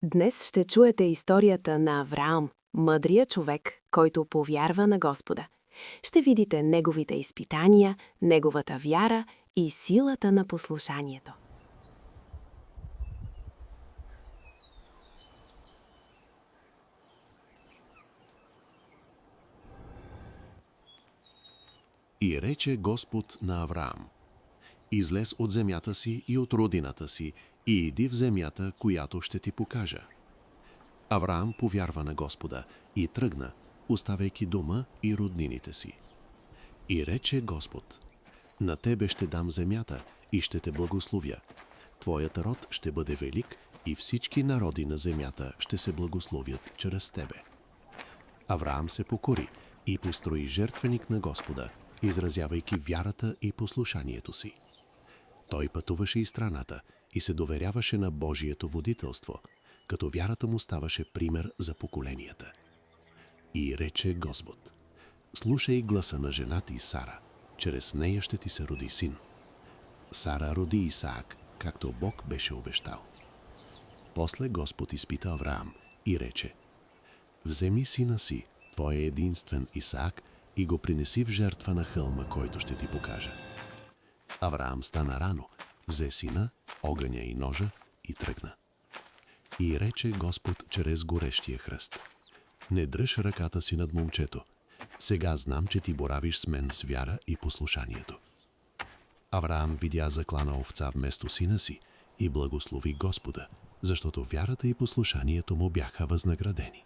Днес ще чуете историята на Авраам, мъдрия човек, който повярва на Господа. Ще видите неговите изпитания, неговата вяра и силата на послушанието. И рече Господ на Авраам: излез от земята си и от родината си и иди в земята, която ще ти покажа. Авраам повярва на Господа и тръгна, оставяйки дома и роднините си. И рече Господ: на тебе ще дам земята и ще те благословя. Твоят род ще бъде велик и всички народи на земята ще се благословят чрез тебе. Авраам се покори и построи жертвеник на Господа, изразявайки вярата и послушанието си. Той пътуваше из страната и се доверяваше на Божието водителство, като вярата му ставаше пример за поколенията. И рече Господ: слушай гласа на жена ти Сара, чрез нея ще ти се роди син. Сара роди Исаак, както Бог беше обещал. После Господ изпита Авраам и рече: вземи сина си, твоя единствен Исаак, и го принеси в жертва на хълма, който ще ти покажа. Авраам стана рано, взе сина, огъня и ножа и тръгна. И рече Господ чрез горещия хръст: не дръж ръката си над момчето. Сега знам, че ти боравиш с мен с вяра и послушанието. Авраам видя заклана овца вместо сина си и благослови Господа, защото вярата и послушанието му бяха възнаградени.